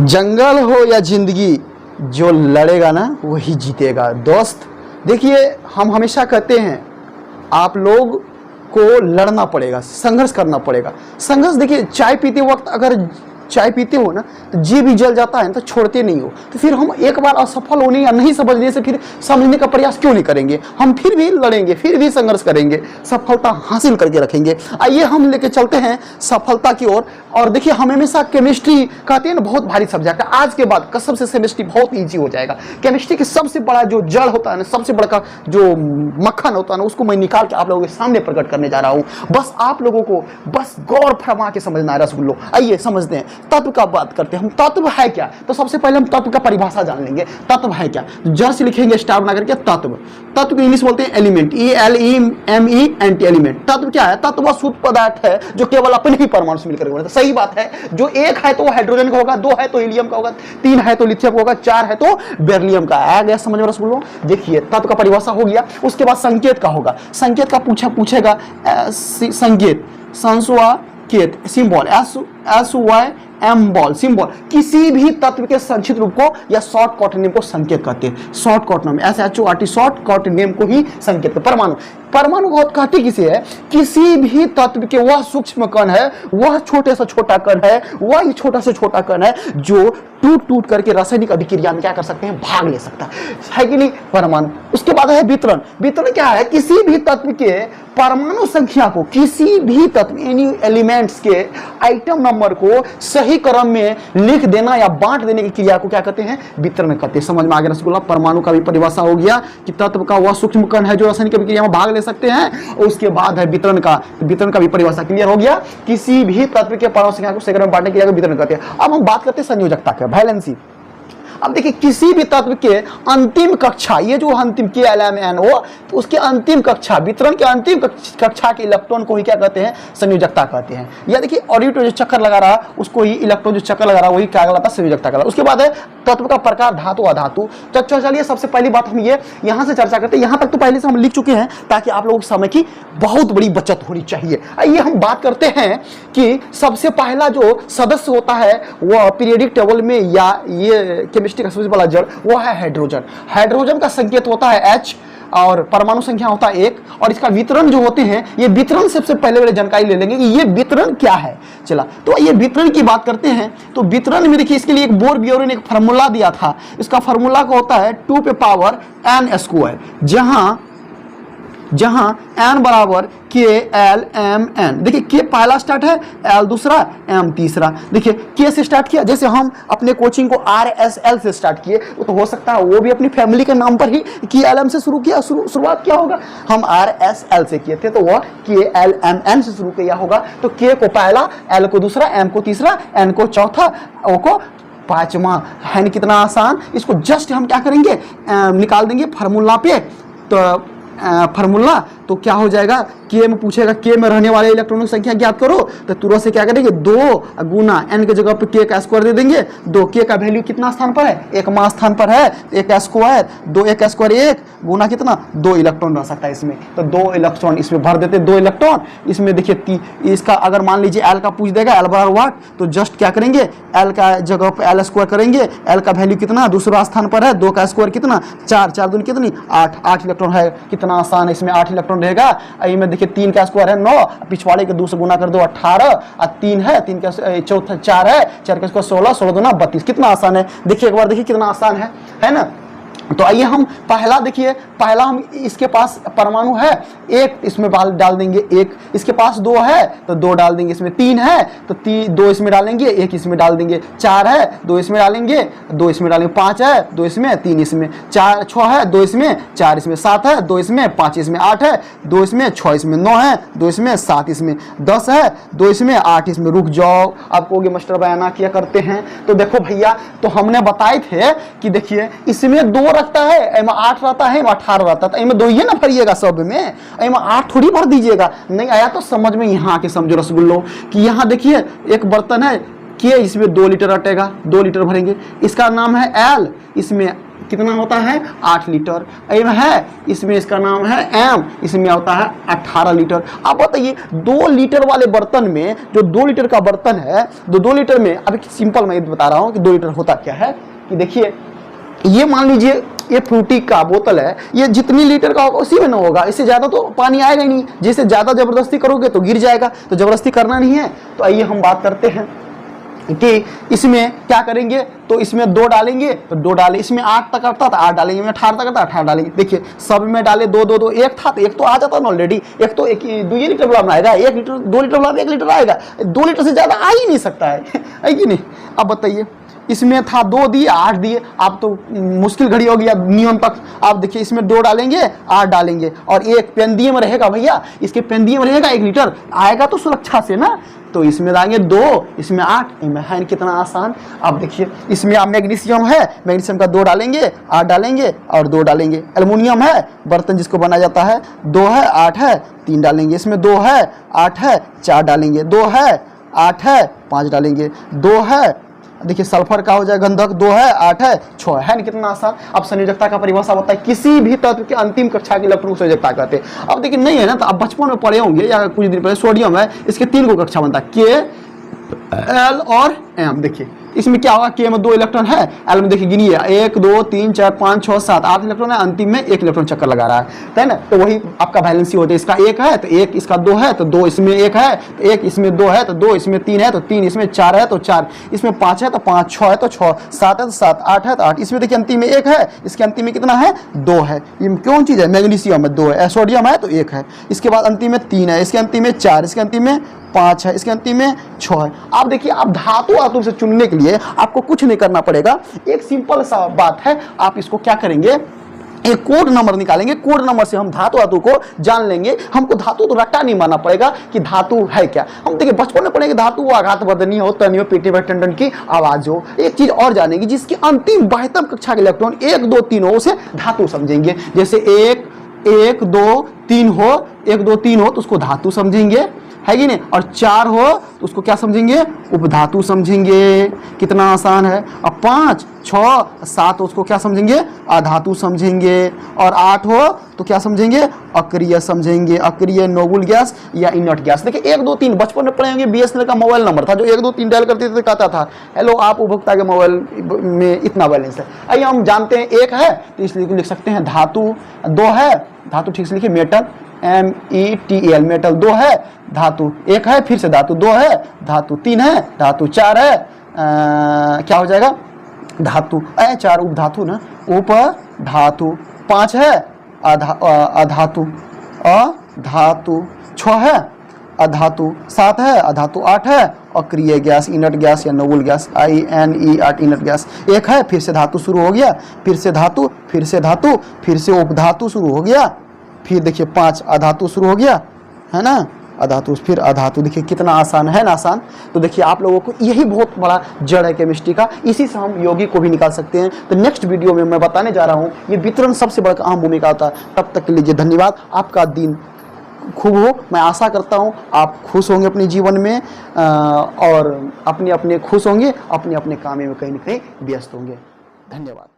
जंगल हो या जिंदगी, जो लड़ेगा ना वही जीतेगा। दोस्त देखिए, हम हमेशा कहते हैं आप लोग को लड़ना पड़ेगा, संघर्ष करना पड़ेगा। संघर्ष देखिए, चाय पीते वक्त अगर चाय पीते हो ना तो जी भी जल जाता है ना तो छोड़ते नहीं हो, तो फिर हम एक बार असफल होने या नहीं समझने से फिर समझने का प्रयास क्यों नहीं करेंगे। हम फिर भी लड़ेंगे, फिर भी संघर्ष करेंगे, सफलता हासिल करके रखेंगे। आइए हम लेके चलते हैं सफलता की ओर। और देखिए, हम हमेशा केमिस्ट्री कहते हैं ना, बहुत भारी सब्जेक्ट है। आज के बाद कसम से केमिस्ट्री बहुत ईजी हो जाएगा। केमिस्ट्री की सबसे बड़ा जो जड़ होता है ना, सबसे बड़ा का जो मक्खन होता है ना, उसको मैं निकाल के आप लोगों के सामने प्रकट करने जा रहा हूँ। बस आप लोगों को बस गौर फरमा के समझना है रसगुल्लो। आइए समझते हैं, तत्व का बात करते हैं हम। तत्व है क्या? तो सबसे पहले हम तत्व का परिभाषा जान लेंगे। तत्व है क्या? जड़ से लिखेंगे स्टार बना करके तत्व। तत्व को इंग्लिश बोलते हैं एलिमेंट, ELEMENT एलिमेंट। तत्व क्या है? तत्व वह शुद्ध पदार्थ है जो केवल अपने ही परमाणु से मिलकर बना। सही बात है, जो एक है तो वो हाइड्रोजन का होगा, दो है तो हीलियम का होगा, तीन है तो लिथियम का होगा, चार है तो बेरिलियम का। आ गया समझ में रसगुल्लो? देखिए, तत्व का परिभाषा हो गया। उसके बाद संकेत का होगा। संकेत का पूछेगा संकेत, संस्वाकेत, सिंबल, SYM बॉल, सिंबल। किसी भी तत्व के संक्षिप्त रूप को या शॉर्टकट नेम को संकेत कहते हैं। Shortcut name, SHORT, shortcut name को ही संकेत। परमाणु, परमाणु को कहते किसे है? किसी भी तत्व के वह सूक्ष्म कण है, वह छोटे से छोटा कण है, वह छोटा से छोटा कण है जो टूट करके रासायनिक अभिक्रिया में क्या कर सकते हैं? भाग ले सकता है कि नहीं? परमाणु। उसके बाद है वितरण। वितरण क्या है? किसी भी तत्व के परमाणु संख्या को, किसी भी तत्व एनी एलिमेंट्स के आइटम नंबर को सही क्रम में लिख देना या बांट देने की क्रिया को क्या कहते हैं? वितरण कहते हैं। समझ में आ गया रसगुल्ला? परमाणु का भी परिभाषा हो गया कि तत्व का वह सूक्ष्म कण है जो रासायनिक अभिक्रिया में भाग ले सकते हैं। उसके बाद है वितरण का। वितरण का भी परिभाषा क्लियर हो गया। किसी भी तत्व के परमाणु संख्या को सही क्रम में बांटने की क्रिया को वितरण कहते हैं। अब हम बात करते हैं संयोजकता का, वैलेंसी। अब देखिए, किसी भी तत्व के अंतिम कक्षा, ये जो अंतिम KLMNO, तो उसके अंतिम कक्षा, वितरण के अंतिम कक्षा के इलेक्ट्रॉन को ही क्या कहते हैं? संयोजकता कहते हैं। या देखिए, ऑर्बिटल जो चक्कर लगा रहा उसको ही, इलेक्ट्रॉन जो चक्कर लगा रहा वही क्या कहलाता है? संयोजकता कहलाता है। उसके बाद है तत्व का प्रकार, धातु अधातु। तो चलिए सबसे पहली बात हम ये यहां से चर्चा करते हैं। यहां तक तो पहले से हम लिख चुके हैं ताकि आप लोगों के समय की बहुत बड़ी बचत होनी चाहिए। आइए हम बात करते हैं कि सबसे पहला जो सदस्य होता है वह पीरियडिक टेबल में या ये केमिस्ट्री का सबसे बड़ा जड़ वो है हाइड्रोजन। हाइड्रोजन का संकेत होता है H और परमाणु संख्या होता है 1। और इसका वितरण जो होते हैं, ये वितरण सबसे पहले जानकारी ले लेंगे कि ये वितरण क्या है। चला, तो ये वितरण की बात करते हैं। तो वितरण में देखिए, इसके लिए एक बोर बियोरे ने एक फार्मूला दिया था। इसका फार्मूला का होता है 2n², जहां n बराबर KLMN। देखिए, K पहला स्टार्ट है, L दूसरा, M तीसरा। देखिए, K से स्टार्ट किया। जैसे हम अपने कोचिंग को RSL से स्टार्ट किए, तो हो सकता है वो भी अपनी फैमिली के नाम पर ही KLM से शुरू किया, शुरुआत किया होगा। हम RSL से किए थे तो वह KLMN से शुरू किया होगा। तो K को पहला, L को दूसरा, M को तीसरा, N को चौथा, O को पांचवा। है कितना आसान। इसको जस्ट हम क्या करेंगे? निकाल देंगे फार्मूला पे। तो फार्मूला तो क्या हो जाएगा? K में पूछेगा K में रहने वाले इलेक्ट्रॉनों की संख्या ज्ञात करो, तो तुरंत से क्या करेंगे? 2 गुना n की जगह पे K का स्क्वायर दे देंगे। 2 K का वैल्यू कितना स्थान पर है? 1वां स्थान पर है। 1 स्क्वायर, 2 1 स्क्वायर 1 गुना कितना? 2 इलेक्ट्रॉन रह सकता है इसमें। तो 2 इलेक्ट्रॉन इसमें भर देते, 2 इलेक्ट्रॉन इसमें। देखिए, इसका अगर मान लीजिए L का पूछ देगा, L बराबर वाट, तो जस्ट क्या करेंगे? L का जगह पे L स्क्वायर करेंगे। L का वैल्यू कितना? दूसरा स्थान पर है। 2 का स्क्वायर कितना? 4, 4 दूनी कितनी? 8 इलेक्ट्रॉन है। कितना आसान है, इसमें 8 इलेक्ट्रॉन रहेगा। में देखिए 3 का स्क्वायर है 9, पिछवाड़े के 2 से गुना कर दो 18, और 3 है, 3 का चौथा 4 है, 4 का स्क्वायर 16, 16 दूना 32। कितना आसान है, देखिए एक बार देखिए कितना आसान है ना। तो आइए हम पहला देखिए, पहला हम इसके पास परमाणु है 1, इसमें डाल देंगे 1, इसके पास 2 है तो 2 डाल देंगे, इसमें 3 है तो 2 इसमें डालेंगे, 1 इसमें डाल देंगे, 4 है 2 इसमें डालेंगे, 2 इसमें डालेंगे, 5 है 2 इसमें, 3 इसमें, 4 6 है 2 इसमें, 4 इसमें, 7 है 2 इसमें, 5 इसमें, 8 है 2 इसमें, 6 इसमें, 9 है 2 इसमें, 7 इसमें, 10 है 2 इसमें, 8 इसमें। रुक जाओ, आप कहोगे मास्टर बयाना क्या करते हैं। तो देखो भैया, तो हमने बताए थे कि देखिए इसमें 2 रखता है, इनमें 8 रहता है, 18 रहता है, इनमें 2 ही ना भरिएगा सब में, इनमें 8 थोड़ी भर दीजिएगा। नहीं आया तो समझ में यहाँ आके समझो रसगुल्लो कि यहाँ देखिए एक बर्तन है के, इसमें 2 लीटर अटेगा, 2 लीटर भरेंगे, इसका नाम है L, इसमें कितना होता है 8 लीटर। एम है, इसमें इसका नाम है एम, इसमें होता है 18 लीटर। आप बताइए 2 लीटर वाले बर्तन में, जो 2 लीटर का बर्तन है, 2 लीटर में, अभी सिंपल मैं बता रहा हूँ कि 2 लीटर होता क्या है कि देखिए, ये मान लीजिए ये फ्रूटी का बोतल है, ये जितनी लीटर का होगा उसी में ना होगा, इससे ज़्यादा तो पानी आएगा ही नहीं। जैसे ज़्यादा ज़बरदस्ती करोगे तो गिर जाएगा, तो ज़बरदस्ती करना नहीं है। तो आइए हम बात करते हैं कि इसमें क्या करेंगे। तो इसमें 2 डालेंगे तो 2 डाले, इसमें 8 तक आता था 8 डालेंगे, 18 तक आता 18 डालेंगे। देखिए सब में डाले 2 2 2, एक था तो एक तो आ जाता ना ऑलरेडी, एक तो 2 लीटर वाला आएगा, 1 लीटर 2 लीटर वाला 1 लीटर आएगा, 2 लीटर से ज़्यादा आ ही नहीं सकता है कि नहीं। अब बताइए इसमें था 2 दिए 8 दिए, आप तो मुश्किल घड़ी हो गया नियम तक। आप देखिए इसमें 2 डालेंगे 8 डालेंगे और एक पेंदिए में रहेगा भैया, इसके पेंदिए में रहेगा 1 लीटर आएगा तो सुरक्षा से ना। तो इसमें डालेंगे 2, इसमें 8, है कितना आसान। अब देखिए इसमें आप मैग्नीशियम है, मैग्नीशियम का 2 डालेंगे 8 डालेंगे और 2 डालेंगे। एल्युमिनियम है, बर्तन जिसको बनाया जाता है, 2 है 8 है 3 डालेंगे। इसमें 2 है 8 है 4 डालेंगे, 2 है 8 है 5 डालेंगे, 2 है, देखिए सल्फर का हो जाए गंधक, 2 है 8 है 6 है ना, कितना आसान। अब संयोजकता का परिभाषा होता है किसी भी तत्व के अंतिम कक्षा के इलेक्ट्रॉन संयोजकता कहते हैं। अब देखिए नहीं है ना, तो आप बचपन में पढ़े होंगे या कुछ दिन पहले, सोडियम है, इसके 3 को कक्षा बनता है, के एल और एम। देखिए इसमें क्या होगा, के में 2 इलेक्ट्रॉन है, एल में देखिए गिनिए 1 2 3 4 5 6 7 8 इलेक्ट्रॉन है, अंतिम में 1 इलेक्ट्रॉन चक्कर लगा रहा है ना। तो वही आपका वैलेंसी होता है, इसका 1 है तो 1, इसका 2 है तो 2, इसमें 1 है तो 1, इसमें 2 है तो 2, इसमें 3 है तो 3, इसमें 4 है तो 4, इसमें 5 है तो 5, 6 है तो 6, 7 है तो 7, 8 है तो 8। इसमें देखिए अंतिम में 1 है, इसके अंतिम में कितना है 2 है। ये कौन चीज़ है, मैग्नीशियम में 2 है, सोडियम है तो 1 है, इसके बाद अंतिम में 3 है, इसके अंतिम में 4, इसके अंतिम में 5 है, इसके अंतिम में 6 है। आप देखिए आप धातु से चुनने के लिए आपको कुछ नहीं करना पड़ेगा, एक सिंपल सा बात है। आप इसको क्या करेंगे, एक कोड नंबर निकालेंगे, कोड नंबर से हम धातु को जान लेंगे। हमको धातु तो रट्टा नहीं मानना पड़ेगा कि धातु है क्या। हम देखिए बचपन में पढ़ेंगे धातु आघात वर्धनीय हो, तन्य हो, पीटी टंडन की आवाज हो। एक चीज और जानेंगे, जिसकी अंतिम 72 कक्षा के इलेक्ट्रॉन 1 2 3 हो उसे धातु समझेंगे। जैसे 1 1 2 3 हो, 1 2 3 हो तो उसको धातु समझेंगे, है कि नहीं। और 4 हो तो उसको क्या समझेंगे, उपधातु समझेंगे। कितना आसान है। अब 5 6 7 उसको क्या समझेंगे, अधातु समझेंगे। और 8 हो तो क्या समझेंगे, अक्रिय समझेंगे, अक्रिय नोबल गैस या इनर्ट गैस। देखिए 1 2 3 बचपन में पढ़े होंगे, बीएसएनएल का मोबाइल नंबर था जो 1 2 3 डायल करते थे, कहता था हेलो आप उपभोक्ता के मोबाइल में इतना बैलेंस है। आइए हम जानते हैं 1 है तो इसलिए लिख सकते हैं धातु, 2 है धातु ठीक से लिखिए मेटल, METL मेटल, 2 है धातु, 1 है फिर से धातु, 2 है धातु, 3 है धातु, 4 है क्या हो जाएगा धातु, 4 उपधातु ना, उपधातु, 5 है अधातु, अधातु, 6 है अधातु, 7 है अधातु, 8 है अक्रिय गैस, इनर्ट गैस या noble gas, INERT inert gas, 1 है फिर से धातु शुरू हो गया, फिर से धातु, फिर से धातु, फिर से उपधातु शुरू हो गया, फिर देखिए 5 अधातु शुरू हो गया, है ना, अधातु फिर अधातु। देखिए कितना आसान है ना, आसान। तो देखिए आप लोगों को यही बहुत बड़ा जड़ है केमिस्ट्री का, इसी से हम यौगिक को भी निकाल सकते हैं। तो नेक्स्ट वीडियो में मैं बताने जा रहा हूँ ये वितरण सबसे बड़ा अहम भूमिका होता है। तब तक के लिए धन्यवाद, आपका दिन खूब हो। मैं आशा करता हूँ आप खुश होंगे अपने जीवन में और अपने अपने खुश होंगे, अपने अपने काम में कहीं ना कहीं व्यस्त होंगे। धन्यवाद।